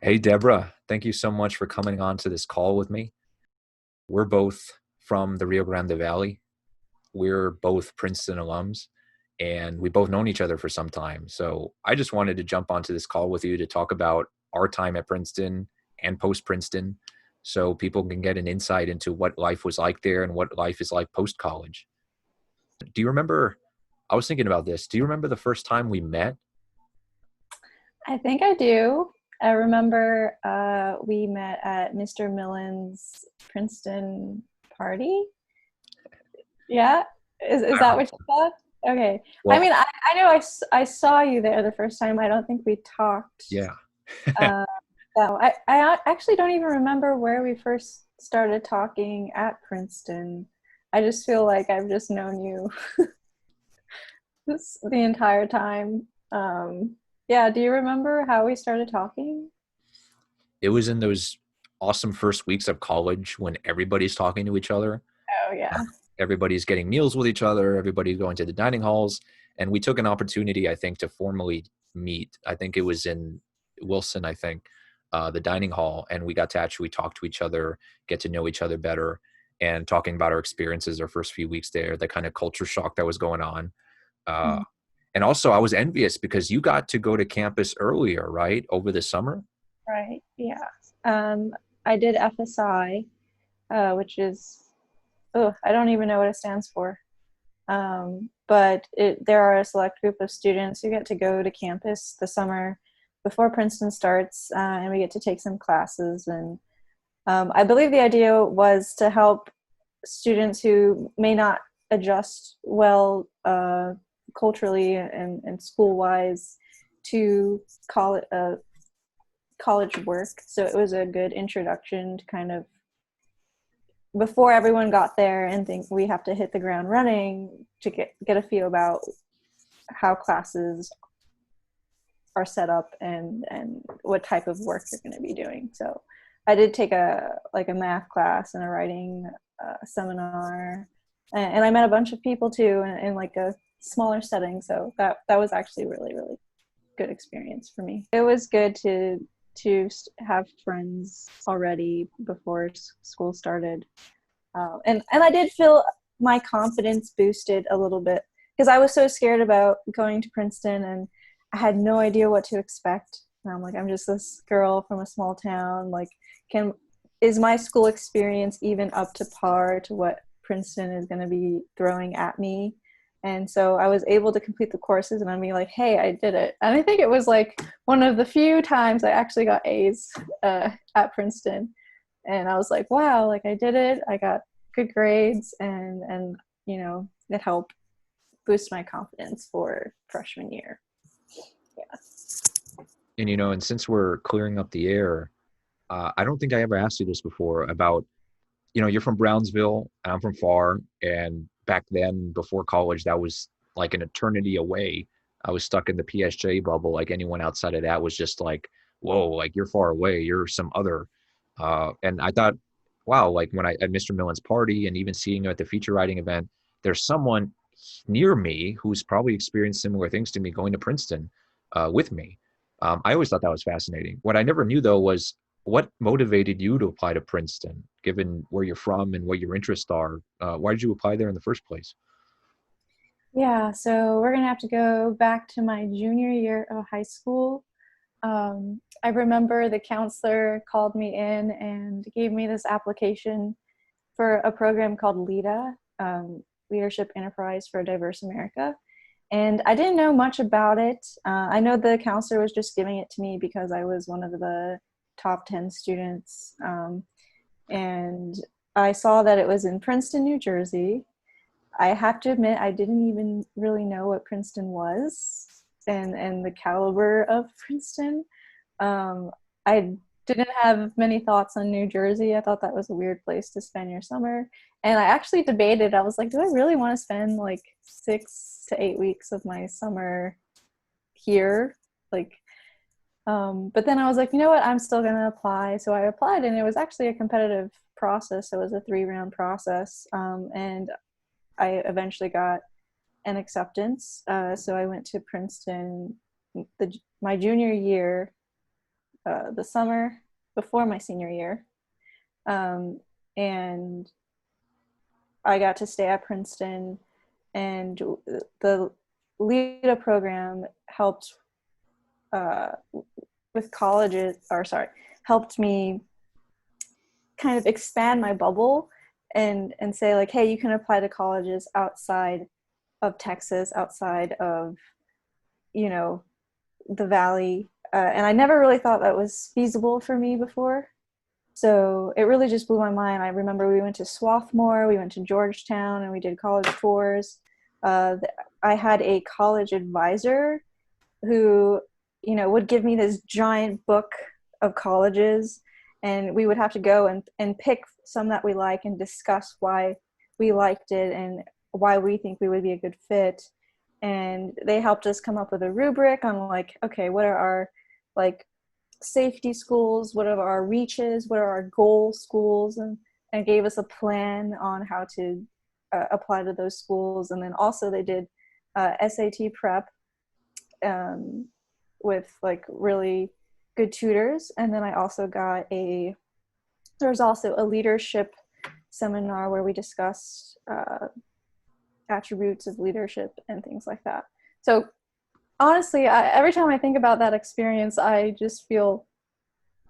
Hey, Deborah, thank you so much for coming on to this call with me. We're both from the Rio Grande Valley. We're both Princeton alums, and we both known each other for some time. So I just wanted to jump onto this call with you to talk about our time at Princeton and post Princeton so people can get an insight into what life was like there and what life is like post college. Do you remember? I was thinking about this. Do you remember the first time we met? I think I do. I remember we met at Mr. Millen's Princeton party. Yeah, is I that remember. what you thought? Okay. I Well, mean, I know I saw you there the first time. I don't think we talked. yeah. Uh, so I actually don't even remember where we first started talking at Princeton. I just feel like I've just known you the entire time. Yeah, do you remember how we started talking? It was in those awesome first weeks of college when everybody's talking to each other. Oh uh, yeah. Everybody's getting meals with each other. Everybody's going to the dining halls. And we took an opportunity, I think, to formally meet. I think it was in Wilson, I think, the dining hall. And we got to actually talk to each other, get to know each other better, and talking about our experiences, our first few weeks there, the kind of culture shock that was going on. Uh, Mhm. and also, I was envious because you got to go to campus earlier, right? Over the summer. Right. Yeah. Um, I did FSI, which is, oh, I don't even know what it stands for. But there are a select group of students who get to go to campus the summer before Princeton starts, and we get to take some classes. And I believe the idea was to help students who may not adjust well culturally and school wise to college work. So it was a good introduction to kind of before everyone got there and think we have to hit the ground running to get a feel about how classes are set up and what type of work you're going to be doing. So I did take a math class and a writing seminar, and I met a bunch of people too in like a smaller setting. So that was actually really good experience for me. It was good to have friends already before school started, and I did feel my confidence boosted a little bit because I was so scared about going to Princeton and I had no idea what to expect. And I'm like, I'm just this girl from a small town. Like, can is my school experience even up to par to what Princeton is going to be throwing at me? And so I was able to complete the courses and I'd be like, hey, I did it. And I think it was like one of the few times I actually got A's at Princeton. And I was like, wow, like I did it. I got good grades and it helped boost my confidence for freshman year. Yeah. And since we're clearing up the air, I don't think I ever asked you this before about, you're from Brownsville and I'm from Far. And back then, before college, that was like an eternity away. I was stuck in the PSJ bubble. Like anyone outside of that was just like, whoa, like you're far away. You're some other. And I thought, wow, like when I at Mr. Millen's party and even seeing you at the feature writing event, there's someone near me who's probably experienced similar things to me going to Princeton with me. I always thought that was fascinating. What I never knew though was what motivated you to apply to Princeton, given where you're from and what your interests are? Why did you apply there in the first place? Yeah, so we're gonna have to go back to my junior year of high school. I remember the counselor called me in and gave me this application for a program called LEDA, Leadership Enterprise for a Diverse America. And I didn't know much about it. I know the counselor was just giving it to me because I was one of the top 10 students. And I saw that it was in Princeton, New Jersey. I have to admit, I didn't even really know what Princeton was and the caliber of Princeton. I didn't have many thoughts on New Jersey. I thought that was a weird place to spend your summer. And I actually debated. I was like, do I really want to spend like 6 to 8 weeks of my summer here? Like, but then I was like, you know what? I'm still going to apply. So I applied, and it was actually a competitive process. It was a 3-round process. And I eventually got an acceptance. So I went to Princeton my junior year the summer before my senior year. And I got to stay at Princeton, and the LEDA program helped with colleges, or sorry, helped me kind of expand my bubble and say like, hey, you can apply to colleges outside of Texas, outside of, you know, the Valley. And I never really thought that was feasible for me before. So it really just blew my mind. I remember we went to Swarthmore, we went to Georgetown, and we did college tours. I had a college advisor who, you know, would give me this giant book of colleges, and we would have to go and pick some that we like and discuss why we liked it and why we think we would be a good fit. And they helped us come up with a rubric on like, okay, what are our like safety schools, what are our reaches, what are our goal schools, and gave us a plan on how to apply to those schools. And then also they did SAT prep with like really good tutors. And then I also got there was also a leadership seminar where we discussed attributes of leadership and things like that. So honestly, every time I think about that experience, I just feel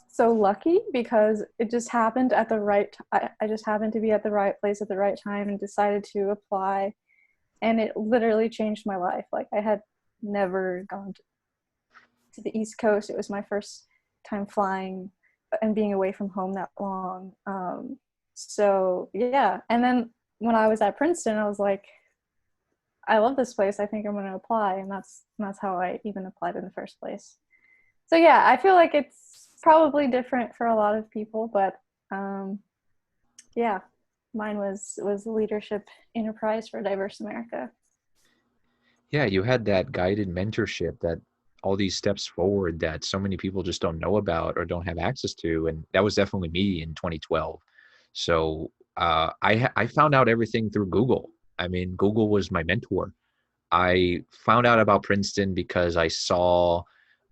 so lucky because it just happened at the right time. I just happened to be at the right place at the right time and decided to apply, and it literally changed my life. Like, I had never gone to the East Coast. It was my first time flying and being away from home that long. So yeah, and then when I was at Princeton, I was like, I love this place. I think I'm going to apply, and that's how I even applied in the first place. So yeah, I feel like it's probably different for a lot of people, but yeah, mine was Leadership Enterprise for Diverse America. Yeah, you had that guided mentorship, that all these steps forward that so many people just don't know about or don't have access to, and that was definitely me in 2012. So I found out everything through Google. I mean, Google was my mentor. I found out about Princeton because I saw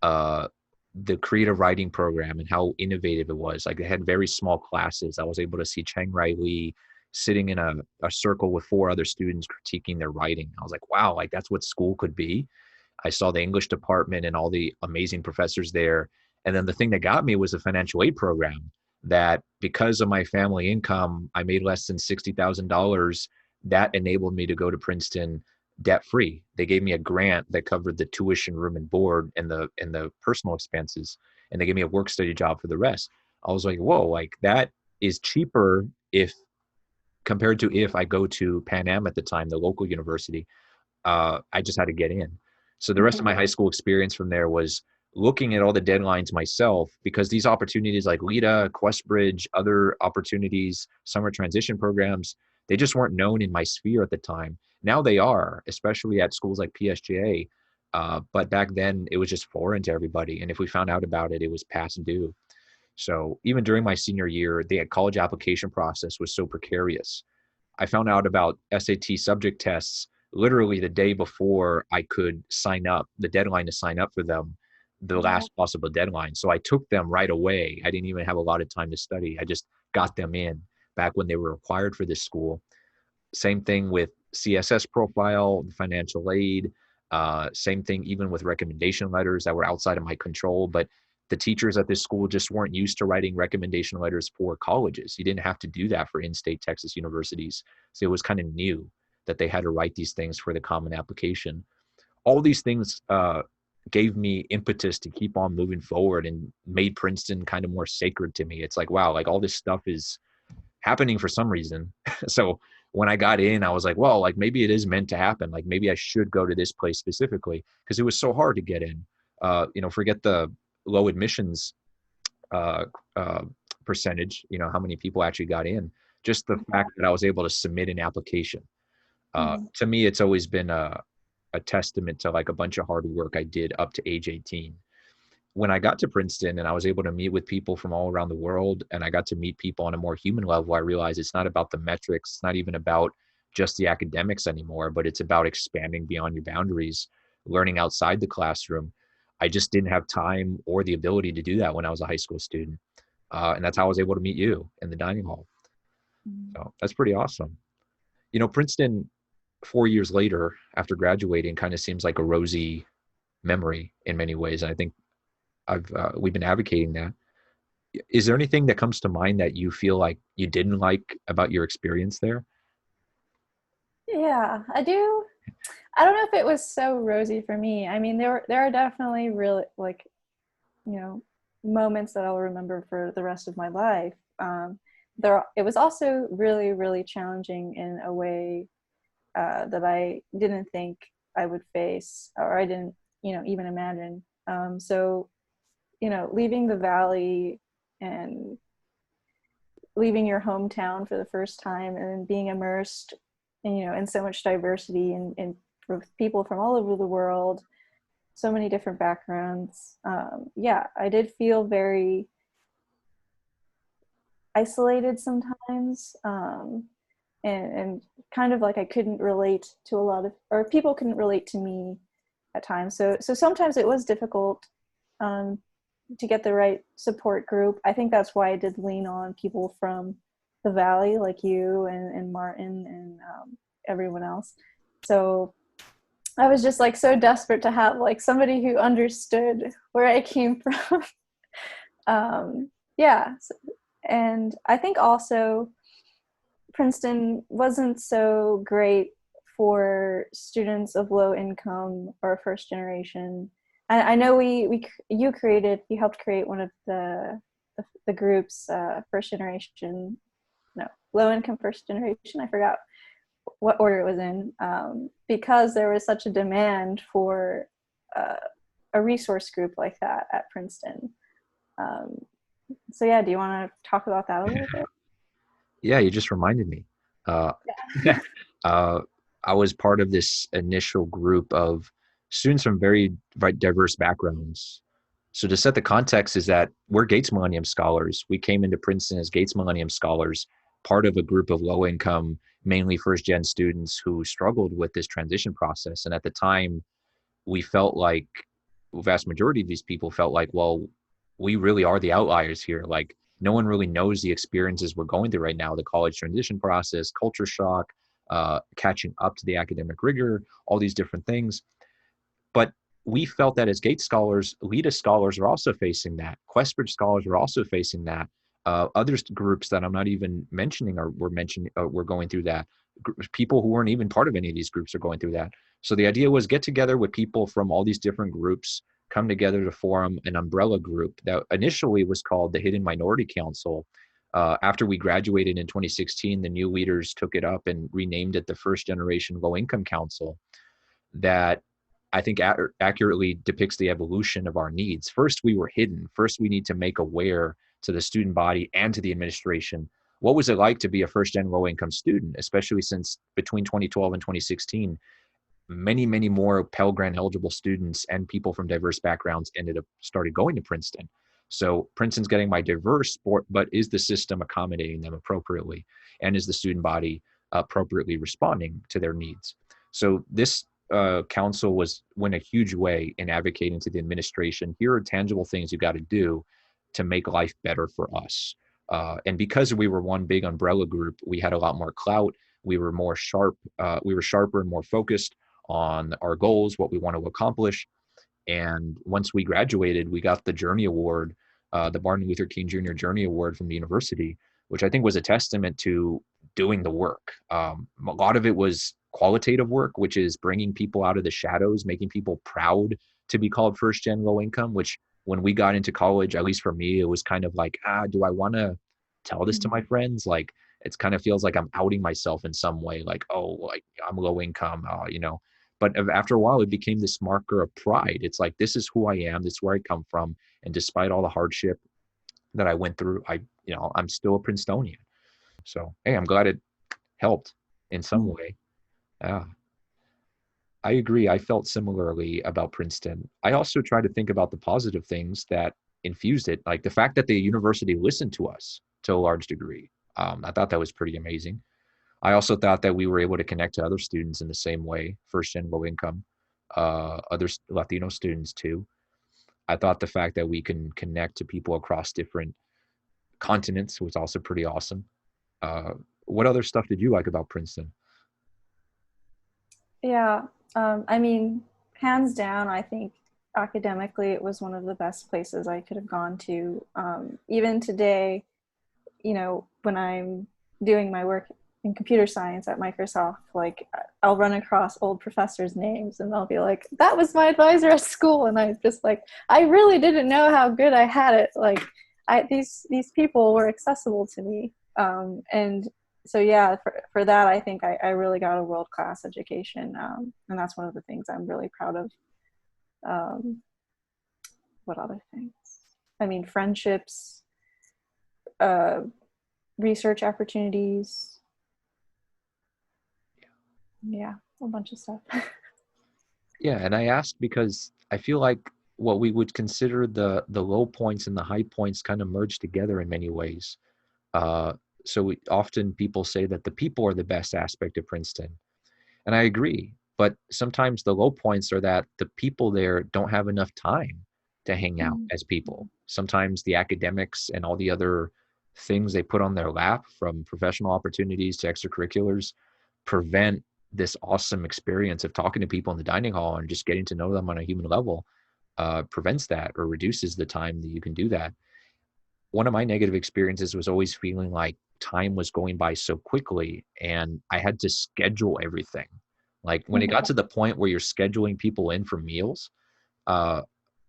uh, the creative writing program and how innovative it was. Like, they had very small classes. I was able to see Cheng Rai Lee sitting in a circle with four other students critiquing their writing. I was like, wow, like that's what school could be. I saw the English department and all the amazing professors there. And then the thing that got me was the financial aid program, that because of my family income, I made less than $60,000. That enabled me to go to Princeton debt free. They gave me a grant that covered the tuition, room and board, and the personal expenses. And they gave me a work study job for the rest. I was like, whoa, like that is cheaper if compared to if I go to Pan Am at the time, the local university. I just had to get in. So the rest of my high school experience from there was looking at all the deadlines myself, because these opportunities like LEDA, Questbridge, other opportunities, summer transition programs, they just weren't known in my sphere at the time. Now they are, especially at schools like PSJA. But back then it was just foreign to everybody. And if we found out about it, it was past due. So even during my senior year, the college application process was so precarious. I found out about SAT subject tests literally the day before I could sign up, the deadline to sign up for them, the last possible deadline. So I took them right away. I didn't even have a lot of time to study. I just got them in back when they were required for this school. Same thing with CSS profile, financial aid. Same thing even with recommendation letters that were outside of my control. But the teachers at this school just weren't used to writing recommendation letters for colleges. You didn't have to do that for in-state Texas universities. So it was kind of new that they had to write these things for the common application. All these things gave me impetus to keep on moving forward and made Princeton kind of more sacred to me. It's like, wow, like all this stuff is happening for some reason. So when I got in, I was like, well, like maybe it is meant to happen. Like maybe I should go to this place specifically, because it was so hard to get in. Forget the low admissions uh, uh, percentage, how many people actually got in. Just the fact that I was able to submit an application. To me, it's always been a testament to like a bunch of hard work I did up to age 18. When I got to Princeton and I was able to meet with people from all around the world, and I got to meet people on a more human level, I realized it's not about the metrics. It's not even about just the academics anymore, but it's about expanding beyond your boundaries, learning outside the classroom. I just didn't have time or the ability to do that when I was a high school student. And that's how I was able to meet you in the dining hall. So that's pretty awesome. Princeton, 4 years later after graduating, kind of seems like a rosy memory in many ways. And I think we've been advocating that. Is there anything that comes to mind that you feel like you didn't like about your experience there? Yeah, I do. I don't know if it was so rosy for me. I mean, there are definitely really like, you know, moments that I'll remember for the rest of my life. It was also really, really challenging in a way that I didn't think I would face, or I didn't, even imagine. So, leaving the valley and leaving your hometown for the first time and being immersed in so much diversity and with people from all over the world, so many different backgrounds. Yeah, I did feel very isolated sometimes, and kind of like I couldn't relate to a lot of, or people couldn't relate to me at times. So sometimes it was difficult um, to get the right support group. I think that's why I did lean on people from the Valley, like you and Martin and everyone else. So I was just like so desperate to have like somebody who understood where I came from. Yeah, and I think also Princeton wasn't so great for students of low income or first generation. I know you helped create one of the groups, first generation, no, low income first generation. I forgot what order it was in, because there was such a demand for uh, a resource group like that at Princeton. Um, so yeah, do you want to talk about that a little bit? Yeah, you just reminded me. Uh, uh, I was part of this initial group of students from very diverse backgrounds. So to set the context is that we're Gates Millennium Scholars. We came into Princeton as Gates Millennium Scholars, part of a group of low income, mainly first gen students who struggled with this transition process. And at the time, we felt like the vast majority of these people felt like, well, we really are the outliers here. Like no one really knows the experiences we're going through right now, the college transition process, culture shock, catching up to the academic rigor, all these different things. But we felt that as Gates scholars, LEDA scholars are also facing that. Questbridge scholars are also facing that. Other groups that I'm not even mentioning we're going through that. People who weren't even part of any of these groups are going through that. So the idea was get together with people from all these different groups, come together to form an umbrella group that initially was called the Hidden Minority Council. After we graduated in 2016, the new leaders took it up and renamed it the First Generation Low Income Council. That I think accurately depicts the evolution of our needs. First, we were hidden. First, we need to make aware to the student body and to the administration what was it like to be a first gen low income student, especially since between 2012 and 2016, many more Pell Grant eligible students and people from diverse backgrounds started going to Princeton. So Princeton's getting my diverse sport, but is the system accommodating them appropriately? And is the student body appropriately responding to their needs? So this council went a huge way in advocating to the administration. Here are tangible things you got to do to make life better for us. And because we were one big umbrella group, we had a lot more clout. We were more sharp. We were sharper and more focused on our goals, what we want to accomplish. And once we graduated, we got the Journey Award, the Martin Luther King Jr. Journey Award from the university, which I think was a testament to doing the work. A lot of it was qualitative work, which is bringing people out of the shadows, making people proud to be called first gen low income, which when we got into college, at least for me, it was kind of like, do I want to tell this to my friends? Like, it kind of feels like I'm outing myself in some way, like, oh, like I'm low income, but after a while, it became this marker of pride. It's like, this is who I am. This is where I come from. And despite all the hardship that I went through, I'm still a Princetonian. So, hey, I'm glad it helped in some way. Yeah, I agree. I felt similarly about Princeton. I also try to think about the positive things that infused it, like the fact that the university listened to us to a large degree. I thought that was pretty amazing. I also thought that we were able to connect to other students in the same way, first gen low income, other Latino students too. I thought the fact that we can connect to people across different continents was also pretty awesome. Uh, what other stuff did you like about Princeton? Yeah, I mean, hands down, I think academically it was one of the best places I could have gone to. Even today, you know, when I'm doing my work in computer science at Microsoft, like I'll run across old professors' names and they'll be like, that was my advisor at school. And I just like, I really didn't know how good I had it. Like these people were accessible to me. And so, yeah, for that, I think I really got a world-class education. And that's one of the things I'm really proud of. Um, what other things? I mean, friendships, uh, research opportunities. Yeah, a bunch of stuff. Yeah, and I asked because I feel like what we would consider the low points and the high points kind of merge together in many ways. Uh, often people say that the people are the best aspect of Princeton, and I agree. But sometimes the low points are that the people there don't have enough time to hang out Mm. as people. Sometimes the academics and all the other things they put on their lap, from professional opportunities to extracurriculars, prevent this awesome experience of talking to people in the dining hall and just getting to know them on a human level. Prevents that or reduces the time that you can do that. One of my negative experiences was always feeling like time was going by so quickly and I had to schedule everything. Like when it got to the point where you're scheduling people in for meals, uh,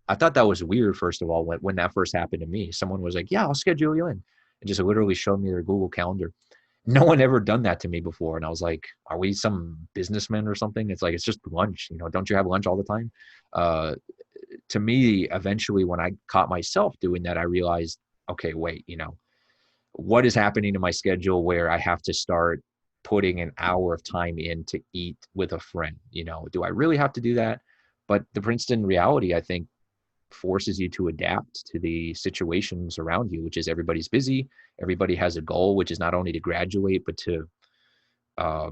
I thought that was weird, first of all, when that first happened to me. Someone was like, yeah, I'll schedule you in. And just literally showed me their Google Calendar. No one ever done that to me before. And I was like, are we some businessmen or something? It's like, it's just lunch. Don't you have lunch all the time? Uh, to me, eventually, when I caught myself doing that, I realized, okay, wait, what is happening to my schedule where I have to start putting an hour of time in to eat with a friend? Do I really have to do that? But the Princeton reality, I think, forces you to adapt to the situations around you, which is everybody's busy. Everybody has a goal, which is not only to graduate, but to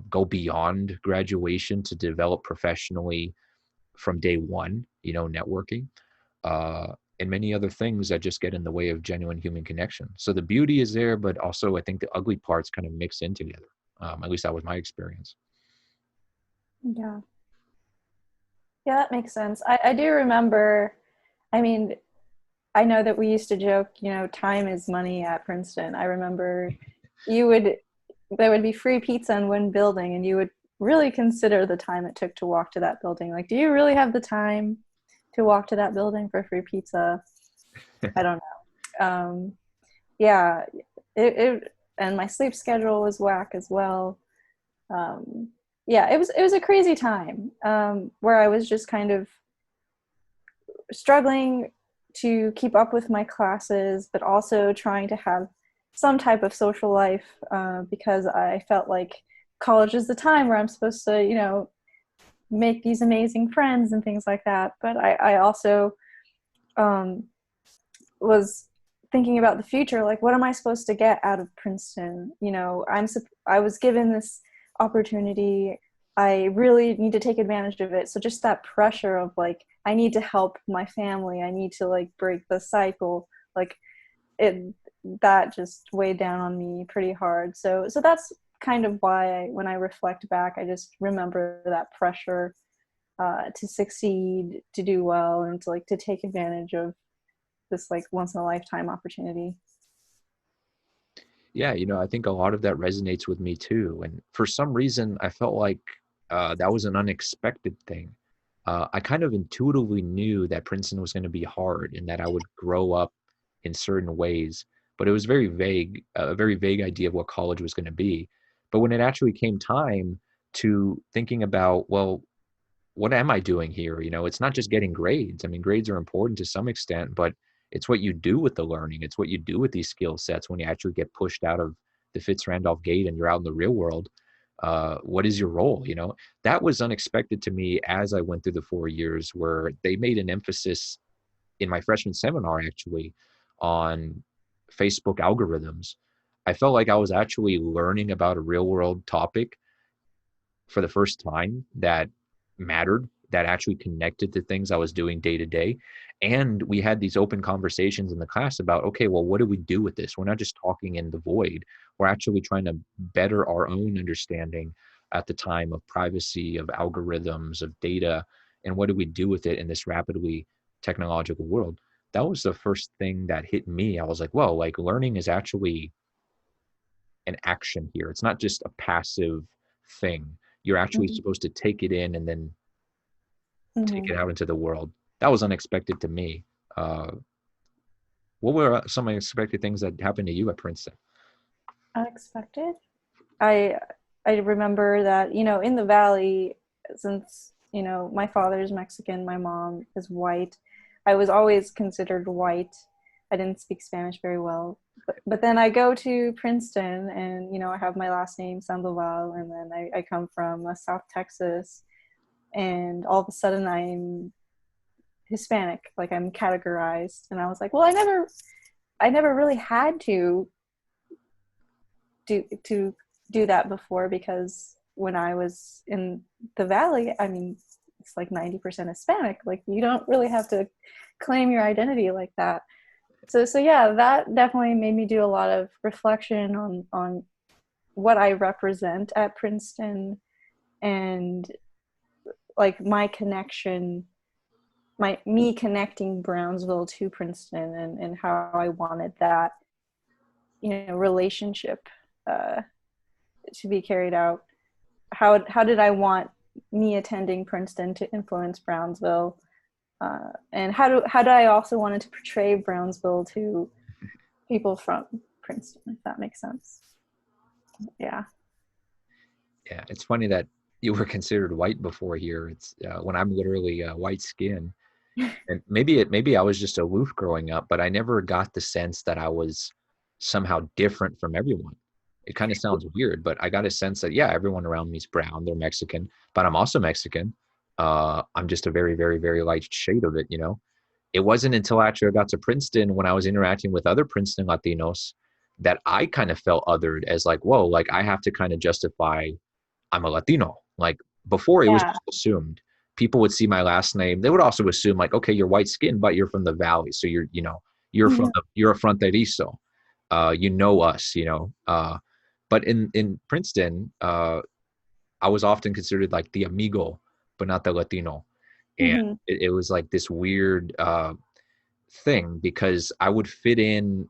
go beyond graduation to develop professionally from day one, networking, and many other things that just get in the way of genuine human connection. So the beauty is there, but also I think the ugly parts kind of mix in together. At least that was my experience. Yeah. Yeah, that makes sense. I do remember, I mean, I know that we used to joke, time is money at Princeton. I remember you would, there would be free pizza in one building and you would really consider the time it took to walk to that building. Like, do you really have the time to walk to that building for free pizza? I don't know. Yeah, and my sleep schedule was whack as well. Yeah, it was a crazy time where I was just kind of struggling to keep up with my classes, but also trying to have some type of social life because I felt like college is the time where I'm supposed to, make these amazing friends and things like that. But I also um, was thinking about the future, like what am I supposed to get out of Princeton? I was given this opportunity. I really need to take advantage of it. So just that pressure of like I need to help my family. I need to like break the cycle. Like it that just weighed down on me pretty hard. So that's kind of why when I reflect back, I just remember that pressure to succeed, to do well, and to take advantage of this like once in a lifetime opportunity. Yeah, I think a lot of that resonates with me too. And for some reason, I felt like that was an unexpected thing. I kind of intuitively knew that Princeton was going to be hard and that I would grow up in certain ways, but it was very vague, a very vague idea of what college was going to be. But when it actually came time to thinking about, well, what am I doing here? It's not just getting grades. I mean, grades are important to some extent, but it's what you do with the learning. It's what you do with these skill sets when you actually get pushed out of the Fitz Randolph gate and you're out in the real world. What is your role? That was unexpected to me as I went through the 4 years where they made an emphasis in my freshman seminar actually on Facebook algorithms. I felt like I was actually learning about a real world topic for the first time that mattered that actually connected to things I was doing day to day. And we had these open conversations in the class about, okay, well, what do we do with this? We're not just talking in the void. We're actually trying to better our own understanding at the time of privacy, of algorithms, of data, and what do we do with it in this rapidly technological world? That was the first thing that hit me. I was like, well, like learning is actually an action here. It's not just a passive thing. You're actually Mhm. supposed to take it in and then take Mhm. it out into the world. That was unexpected to me. Uh, what were some unexpected things that happened to you at Princeton? Unexpected. I I remember that, in the valley, since, my father's Mexican, my mom is white. I was always considered white. I didn't speak Spanish very well. But then I go to Princeton and, I have my last name, Sandoval, and then I come from South Texas, and all of a sudden I'm Hispanic, like I'm categorized. And I was like, well, I never really had to do that before, because when I was in the valley, I mean, it's like 90% Hispanic. Like you don't really have to claim your identity like that. So yeah, that definitely made me do a lot of reflection on what I represent at Princeton, and like my connection, my me connecting Brownsville to Princeton, and how I wanted that, relationship uh, to be carried out. How did I want me attending Princeton to influence Brownsville, and how do I also wanted to portray Brownsville to people from Princeton, if that makes sense. Yeah. Yeah, it's funny that you were considered white before here. It's when I'm literally white skin, and maybe I was just aloof growing up, but I never got the sense that I was somehow different from everyone. It kind of sounds weird, but I got a sense that yeah, everyone around me is brown, they're Mexican, but I'm also Mexican. I'm just a very, very, very light shade of it, you know. It wasn't until actually I got to Princeton when I was interacting with other Princeton Latinos that I kind of felt othered as like, whoa, like I have to kind of justify I'm a Latino. Like before, it was Yeah. just assumed. People would see my last name. They would also assume like, okay, you're white skinned, but you're from the valley, so Mhm. you're a fronterizo. You know us, you know. But in Princeton, I was often considered like the amigo, but not the Latino, and Mhm. it was like this weird thing because I would fit in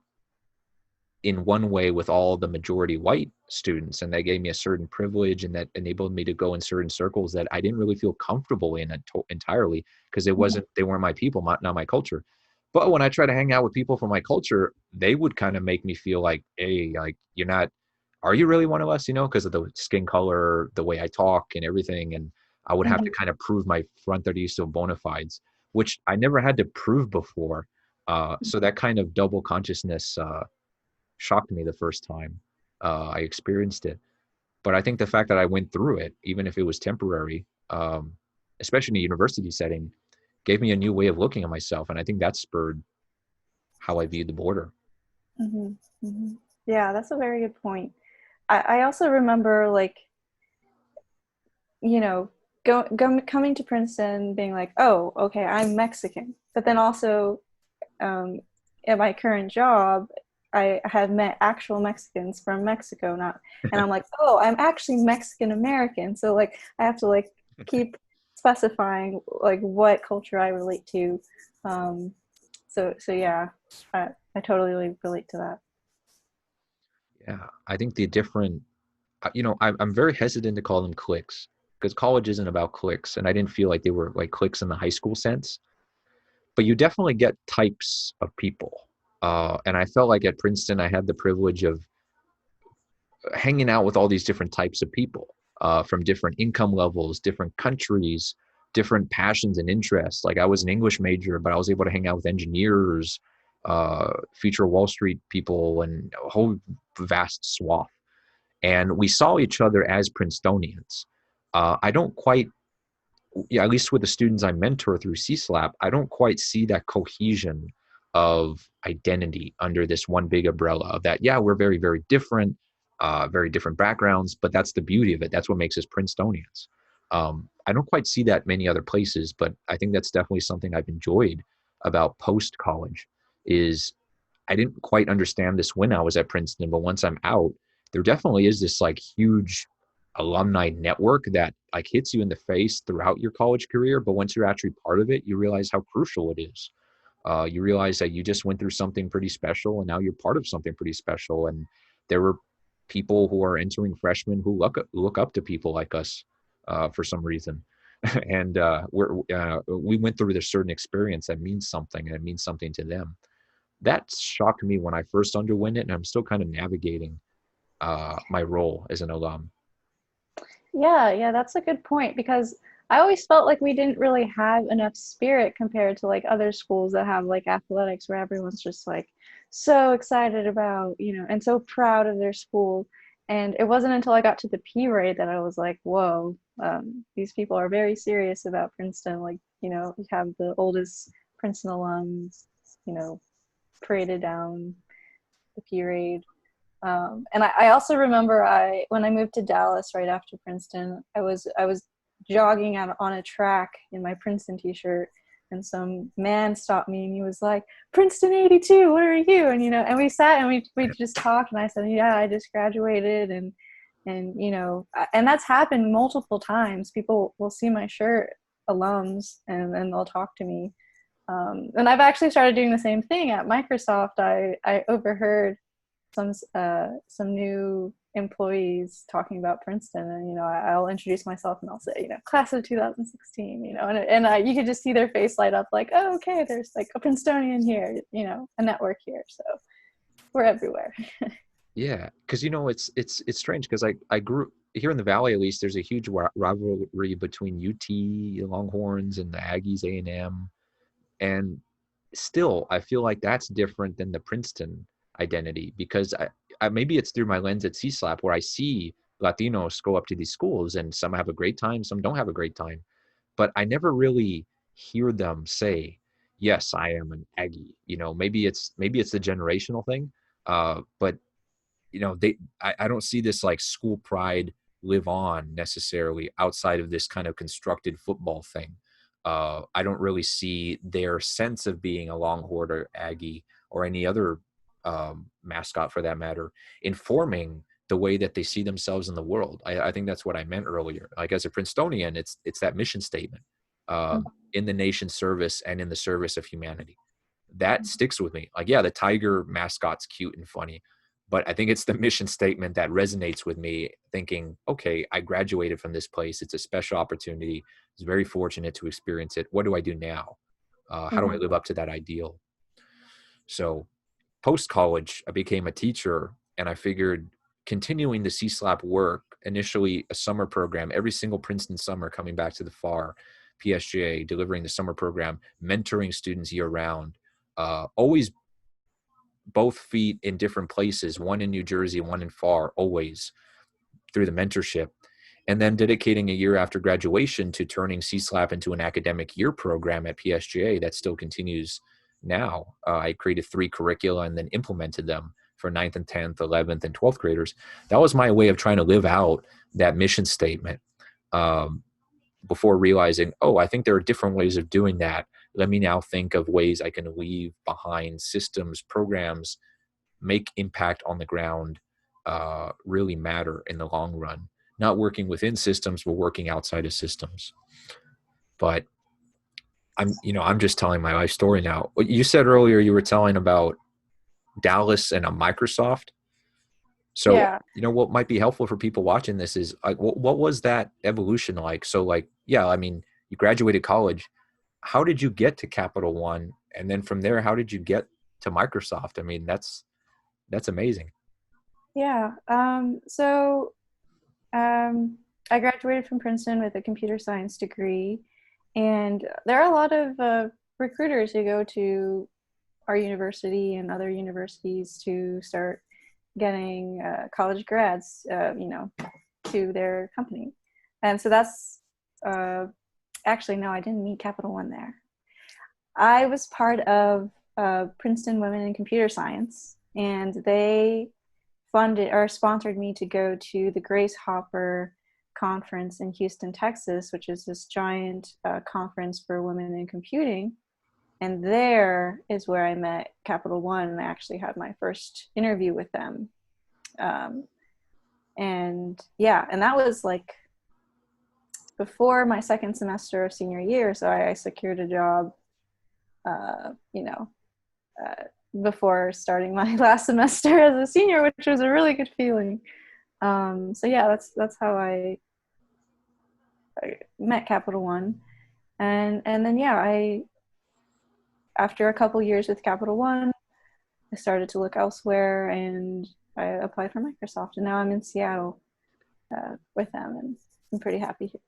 one way with all the majority white students, and they gave me a certain privilege and that enabled me to go in certain circles that I didn't really feel comfortable in entirely because Mhm. they weren't my people, not my culture. But when I try to hang out with people from my culture, they would kind of make me feel like, hey, like you're not, are you really one of us, you know, because of the skin color, the way I talk and everything. And I would have to Mhm. kind of prove my fronterizo bona fides, which I never had to prove before. So that kind of double consciousness shocked me the first time I experienced it. But I think the fact that I went through it, even if it was temporary, especially in a university setting, gave me a new way of looking at myself. And I think that spurred how I viewed the border. Mhm. Mhm. Yeah, that's a very good point. I also remember, like, coming to Princeton, being like, oh, okay, I'm Mexican. But then also, um, at my current job, I have met actual Mexicans from Mexico, not, and I'm like, oh, I'm actually Mexican American. So like, I have to like keep specifying like what culture I relate to. Um, so yeah, I totally relate to that. Yeah, I think the different, I'm very hesitant to call them cliques because college isn't about cliques. And I didn't feel like they were like cliques in the high school sense, but you definitely get types of people. And I felt like at Princeton, I had the privilege of hanging out with all these different types of people from different income levels, different countries, different passions and interests. Like I was an English major, but I was able to hang out with engineers, future Wall Street people, and a whole vast swath. And we saw each other as Princetonians. I don't quite, yeah, at least with the students I mentor through CSLAP, I don't quite see that cohesion of identity under this one big umbrella of that, yeah, we're very, very different backgrounds, but that's the beauty of it. That's what makes us Princetonians. I don't quite see that many other places, but I think that's definitely something I've enjoyed about post college is I didn't quite understand this when I was at Princeton, but once I'm out, there definitely is this like huge alumni network that like hits you in the face throughout your college career. But once you're actually part of it, you realize how crucial it is. You realize that you just went through something pretty special and now you're part of something pretty special. And there were people who are entering freshmen who look up to people like us for some reason. And we went through this certain experience that means something and it means something to them. That shocked me when I first underwent it, and I'm still kind of navigating my role as an alum. Yeah, yeah, that's a good point because I always felt like we didn't really have enough spirit compared to like other schools that have like athletics where everyone's just like so excited about, and so proud of their school. And it wasn't until I got to the P rate that I was like, whoa, these people are very serious about Princeton. Like, you have the oldest Princeton alums, you know, paraded down the P rate. And I also remember when I moved to Dallas right after Princeton, I was jogging out on a track in my Princeton t-shirt, and some man stopped me and he was like, "Princeton 82, what are you?" And we sat and we just talked, and I said, "Yeah, I just graduated," and that's happened multiple times. People will see my shirt, alums, and then they'll talk to me. And I've actually started doing the same thing at Microsoft. I overheard some new employees talking about Princeton, and I'll introduce myself and I'll say, class of 2016, and you could just see their face light up, like, oh, okay, there's like a Princetonian here, a network here, so we're everywhere. Yeah, because it's strange because I grew here in the Valley. At least there's a huge rivalry between UT Longhorns and the Aggies A&M, and still I feel like that's different than the Princeton identity because I maybe it's through my lens at CSLAP where I see Latinos go up to these schools and some have a great time, some don't have a great time, but I never really hear them say, "Yes, I am an Aggie." Maybe it's the generational thing, but I don't see this like school pride live on necessarily outside of this kind of constructed football thing. I don't really see their sense of being a Longhorn or Aggie or any other mascot for that matter informing the way that they see themselves in the world. I think that's what I meant earlier. Like as a Princetonian, it's that mission statement in the nation's service and in the service of humanity. That sticks with me. Like, yeah, the tiger mascot's cute and funny, but I think it's the mission statement that resonates with me thinking, okay, I graduated from this place. It's a special opportunity. I was very fortunate to experience it. What do I do now? How do I Mm-hmm. live up to that ideal? So post college, I became a teacher and I figured continuing the CSLAP work, initially a summer program, every single Princeton summer coming back to the FAR, PSJA, delivering the summer program, mentoring students year round, always both feet in different places, one in New Jersey, one in FAR, always through the mentorship. And then dedicating a year after graduation to turning CSLAP into an academic year program at PSJA that still continues now. I created 3 curricula and then implemented them for 9th and 10th, 11th, and 12th graders. That was my way of trying to live out that mission statement before realizing, oh, I think there are different ways of doing that. Let me now think of ways I can leave behind systems, programs, make impact on the ground, really matter in the long run. Not working within systems, but working outside of systems. But I'm just telling my life story now. You said earlier you were telling about Dallas and a Microsoft. So, Yeah. what might be helpful for people watching this is like, what was that evolution like? So, like, yeah, I mean, you graduated college. How did you get to Capital One? And then from there, how did you get to Microsoft? I mean, that's amazing. Yeah. So I graduated from Princeton with a computer science degree, and there are a lot of recruiters who go to our university and other universities to start getting college grads, to their company. And so that's uh, actually, no, I didn't meet Capital One there. I was part of Princeton Women in Computer Science, and they funded or sponsored me to go to the Grace Hopper conference in Houston, Texas, which is this giant conference for women in computing. And there is where I met Capital One, and I actually had my first interview with them. And yeah, and that was like before my second semester of senior year. So I secured a job, you know, uh, before starting my last semester as a senior, which was a really good feeling. So yeah, that's how I met Capital One, and then yeah, I after a couple years with Capital One, I started to look elsewhere, and I applied for Microsoft, and now I'm in Seattle with them, and I'm pretty happy here.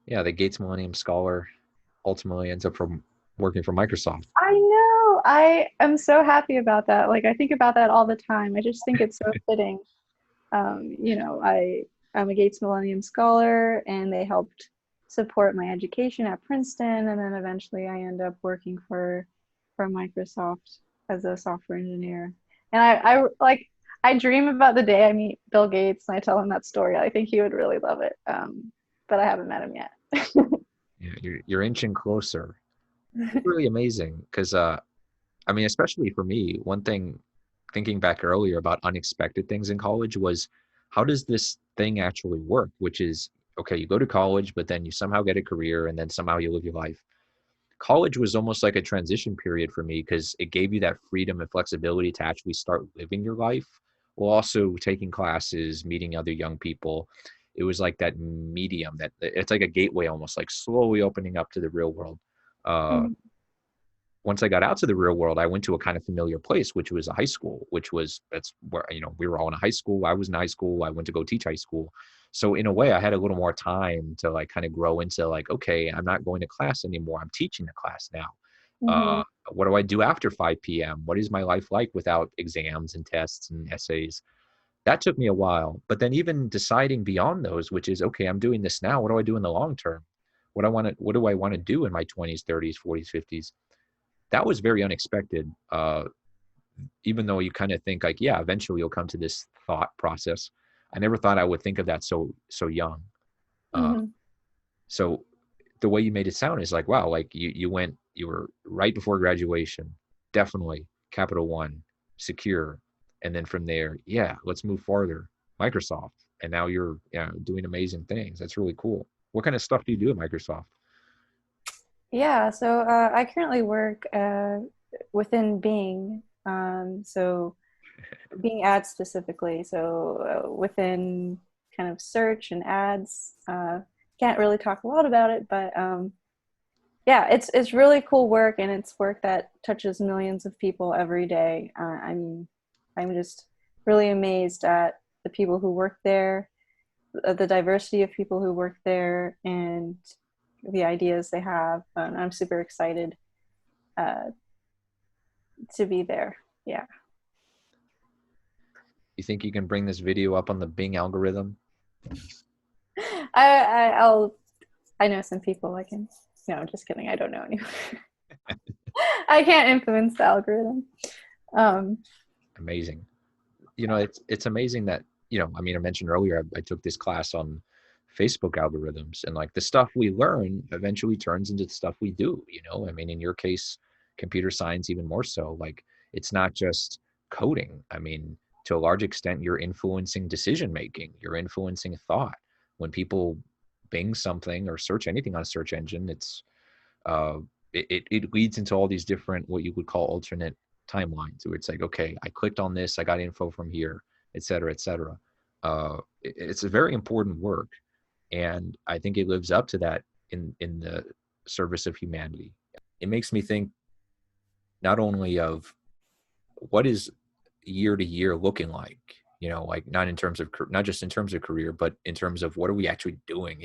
Yeah, the Gates Millennium Scholar ultimately ends up from working for Microsoft. I know. I am so happy about that. Like I think about that all the time. I just think it's so fitting. You know, I'm a Gates Millennium Scholar, and they helped support my education at Princeton, and then eventually I end up working for Microsoft as a software engineer. And I like I dream about the day I meet Bill Gates and I tell him that story. I think he would really love it. But I haven't met him yet. Yeah, you're inching closer. It's really amazing because I mean, especially for me, one thing thinking back earlier about unexpected things in college was how does this thing actually work? Which is, okay, you go to college, but then you somehow get a career and then somehow you live your life. College was almost like a transition period for me because it gave you that freedom and flexibility to actually start living your life while also taking classes, meeting other young people. It was like that medium that it's like a gateway, almost like slowly opening up to the real world. Uh, Mhm. Once I got out to the real world, I went to a kind of familiar place, which was a high school, which was that's where we were all in a high school. I was in high school. I went to go teach high school. So in a way, I had a little more time to like kind of grow into like, okay, I'm not going to class anymore. I'm teaching the class now. Mhm. What do I do after 5 p.m.? What is my life like without exams and tests and essays? That took me a while. But then even deciding beyond those, which is okay, I'm doing this now. What do I do in the long term? What do I want to do in my 20s, 30s, 40s, 50s? That was very unexpected. Even though you kind of think like, yeah, eventually you'll come to this thought process. I never thought I would think of that so young. Uh, Mhm. so the way you made it sound is like, wow, like you were right before graduation, definitely Capital One, secure, and then from there, yeah, let's move farther, Microsoft, and now you're doing amazing things. That's really cool. What kind of stuff do you do at Microsoft? Yeah, so I currently work within Bing. So Bing ads specifically. So within kind of search and ads. Can't really talk a lot about it, but yeah, it's really cool work, and it's work that touches millions of people every day. I'm just really amazed at the people who work there, the diversity of people who work there, and the ideas they have. And I'm super excited uh, to be there. Yeah, You think you can bring this video up on the Bing algorithm? I'll I know some people I can. No, just kidding. I don't know anyone. I can't influence the algorithm. Um, Amazing. It's amazing that I mean, I mentioned earlier I took this class on Facebook algorithms, and like the stuff we learn eventually turns into the stuff we do. I mean, in your case, computer science even more so. Like it's not just coding. I mean, to a large extent you're influencing decision making, you're influencing thought. When people bing something or search anything on a search engine, uh, it leads into all these different what you would call alternate timelines where it's like, okay, I clicked on this, I got info from here, et cetera, et cetera. It's a very important work, and I think it lives up to that in the service of humanity. It makes me think not only of what is year to year looking like, like not in terms of not just in terms of career, but in terms of what are we actually doing,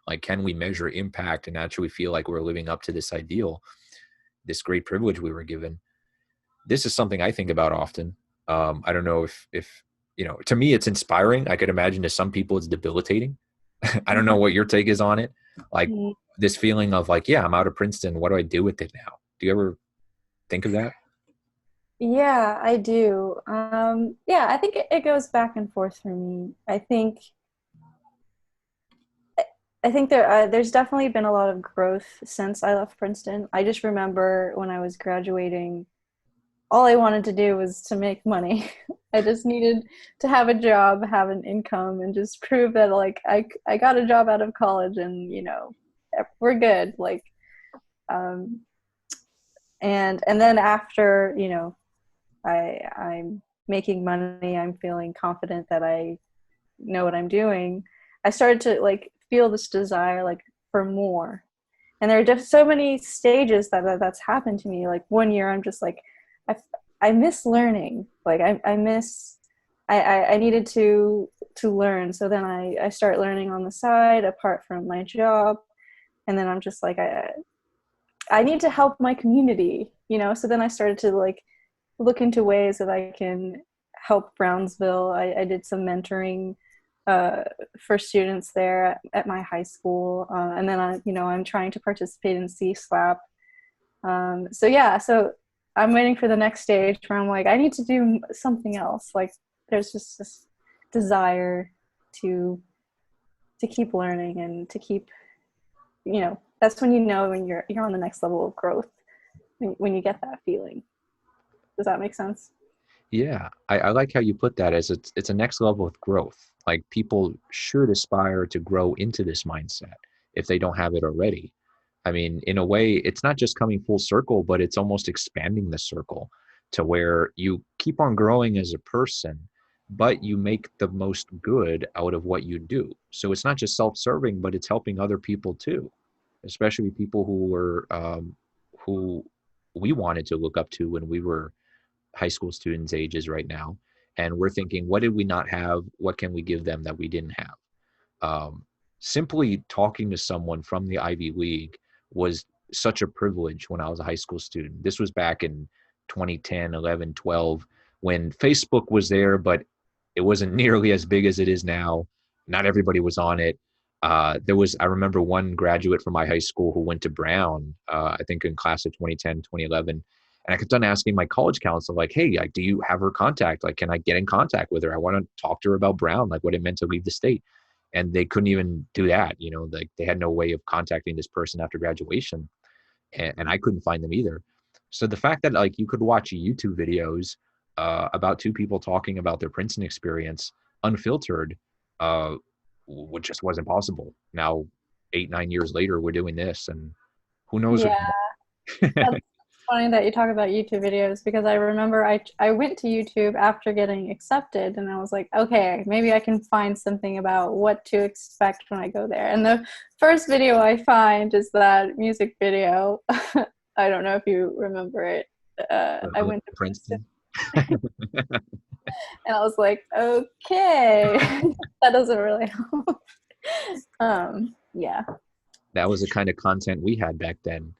like can we measure impact and actually feel like we're living up to this ideal, this great privilege we were given. This is something I think about often. I don't know if to me it's inspiring. I could imagine to some people it's debilitating. I don't know what your take is on it. Like this feeling of like, yeah, I'm out of Princeton. What do I do with it now? Do you ever think of that? yeah, I do. Yeah, I think it goes back and forth for me. I think I think there's definitely been a lot of growth since I left Princeton. I just remember when I was graduating, all I wanted to do was to make money. I just needed to have a job, have an income, and just prove that like I got a job out of college, and we're good. Like, um, and then after I'm making money, I'm feeling confident that I know what I'm doing. I started to like feel this desire like for more. And there are just so many stages that's happened to me. Like one year I'm just like I, I miss learning. Like I miss I needed to learn. So then I start learning on the side apart from my job. And then I'm just like I need to help my community. So then I started to like look into ways that I can help Brownsville. I did some mentoring uh, for students there at my high school, and then I'm trying to participate in CSLAP. So yeah, so I'm waiting for the next stage where I'm like, I need to do something else. Like, there's just this desire to to keep learning and to keep, that's when when you're on the next level of growth, when you get that feeling. Does that make sense? Yeah, I like how you put that as it's a next level of growth. Like people should aspire to grow into this mindset if they don't have it already. I mean, in a way, it's not just coming full circle, but it's almost expanding the circle to where you keep on growing as a person, but you make the most good out of what you do. So it's not just self-serving, but it's helping other people too, especially people who we wanted to look up to when we were high school students' ages right now. And we're thinking, what did we not have? What can we give them that we didn't have? Simply talking to someone from the Ivy League was such a privilege when I was a high school student. This was back in 2010, 11, 12, when Facebook was there, but it wasn't nearly as big as it is now. Not everybody was on it. I remember one graduate from my high school who went to Brown, I think in class of 2010, 2011. And I kept on asking my college counsel, like, hey, like, do you have her contact? Like, can I get in contact with her? I want to talk to her about Brown, like what it meant to leave the state. And they couldn't even do that. Like they had no way of contacting this person after graduation. And I couldn't find them either. So the fact that like you could watch YouTube videos about two people talking about their Princeton experience unfiltered, uh, which just wasn't possible. Now, 8, 9 years later, we're doing this, and who knows Yeah, what. that's funny that you talk about YouTube videos because I remember I went to YouTube after getting accepted and I was like, okay, maybe I can find something about what to expect when I go there. And the first video I find is that music video. I don't know if you remember it. I went to Princeton Princeton. and I was like, okay, that doesn't really help. Yeah. That was the kind of content we had back then.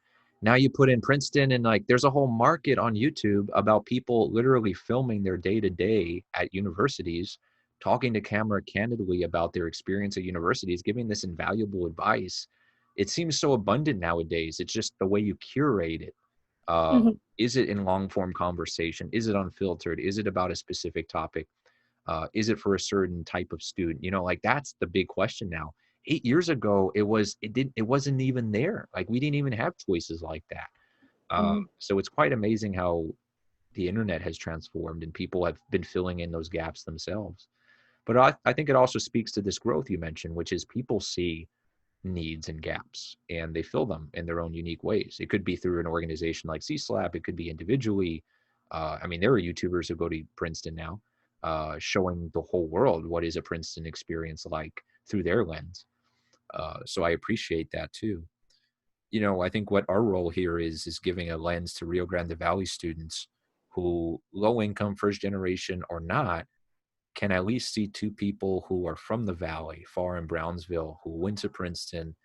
Now you put in Princeton and like there's a whole market on YouTube about people literally filming their day to day at universities, talking to camera candidly about their experience at universities, giving this invaluable advice. It seems so abundant nowadays. It's just the way you curate it. Mhm. Is it in long form conversation? Is it unfiltered? Is it about a specific topic? Is it for a certain type of student? Like that's the big question now. 8 years ago, it wasn't even there. Like we didn't even have choices like that. Mhm. So it's quite amazing how the internet has transformed and people have been filling in those gaps themselves. But I think it also speaks to this growth you mentioned, which is people see needs and gaps and they fill them in their own unique ways. It could be through an organization like CSLAP, it could be individually. I mean, there are YouTubers who go to Princeton now, showing the whole world what is a Princeton experience like through their lens. So I appreciate that too. I think what our role here is giving a lens to Rio Grande Valley students who, low income, first generation or not, can at least see two people who are from the Valley, far in Brownsville, who went to Princeton,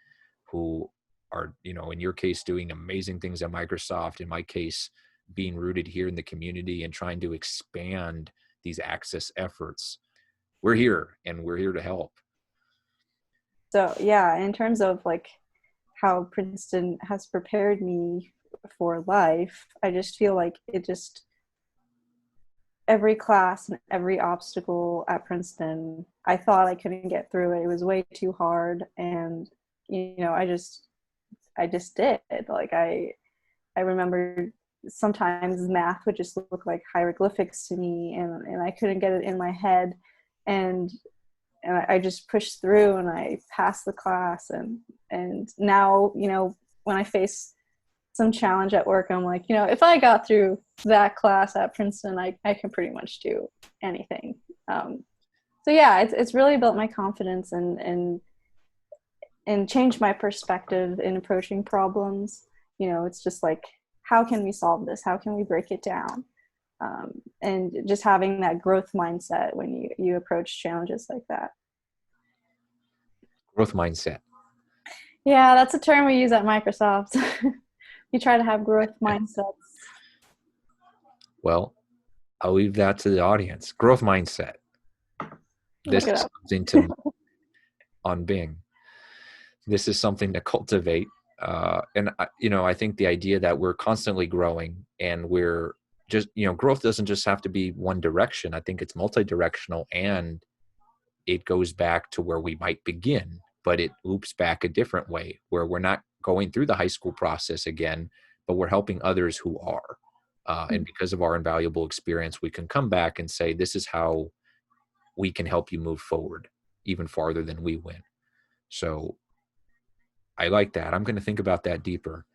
who are, in your case, doing amazing things at Microsoft, in my case, being rooted here in the community and trying to expand these access efforts. We're here and we're here to help. So yeah, in terms of like how Princeton has prepared me for life, I just feel like it just every class and every obstacle at Princeton, I thought I couldn't get through it. It was way too hard. And I just did. Like I remember sometimes math would just look like hieroglyphics to me, and I couldn't get it in my head. And I just pushed through and I passed the class. And now, when I face some challenge at work, I'm like, if I got through that class at Princeton, I can pretty much do anything. So yeah, it's really built my confidence and changed my perspective in approaching problems. It's just like, how can we solve this? How can we break it down? And just having that growth mindset when you approach challenges like that. Growth mindset. Yeah, that's a term we use at Microsoft. We try to have growth mindsets. Well, I'll leave that to the audience. Growth mindset. This is something to on Bing. This is something to cultivate. And I think the idea that we're constantly growing and we're just, growth doesn't just have to be one direction. I think it's multi-directional, and it goes back to where we might begin, but it loops back a different way where we're not going through the high school process again, but we're helping others who are. And because of our invaluable experience, we can come back and say, this is how we can help you move forward even farther than we went. So I like that. I'm going to think about that deeper.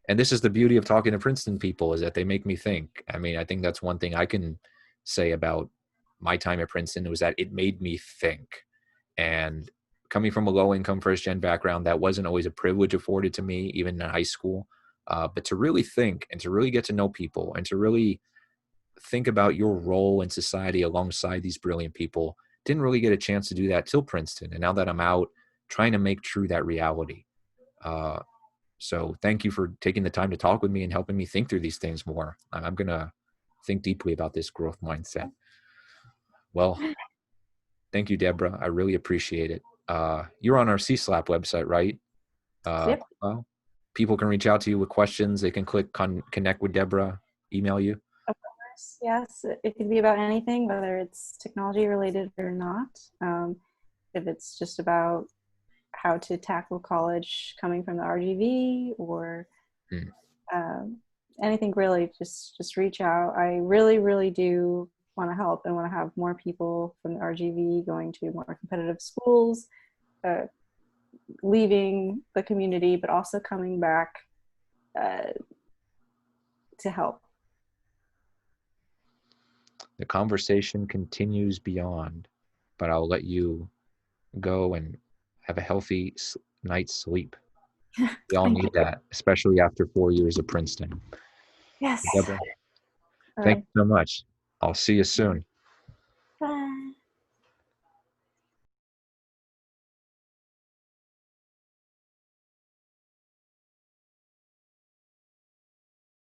And this is the beauty of talking to Princeton people, is that they make me think. I mean, I think that's one thing I can say about my time at Princeton, was that it made me think. And coming from a low income first gen background, that wasn't always a privilege afforded to me, even in high school. But to really think and to really get to know people and to really think about your role in society alongside these brilliant people, didn't really get a chance to do that till Princeton. And now that I'm out, trying to make true that reality. So thank you for taking the time to talk with me and helping me think through these things more. I'm going to think deeply about this growth mindset. Well, thank you, Deborah. I really appreciate it. You're on our CSLAP website, right? Yep. Well, people can reach out to you with questions. They can click connect with Deborah, email you. Of course, yes. It could be about anything, whether it's technology related or not. If it's just about how to tackle college coming from the RGV or anything, really, just reach out. I really, really do want to help and want to have more people from the RGV going to more competitive schools, leaving the community, but also coming back to help. The conversation continues beyond, but I'll let you go and have a healthy night's sleep. We all need that, especially after 4 years of Princeton. Yes. Deborah, thank you so much. I'll see you soon.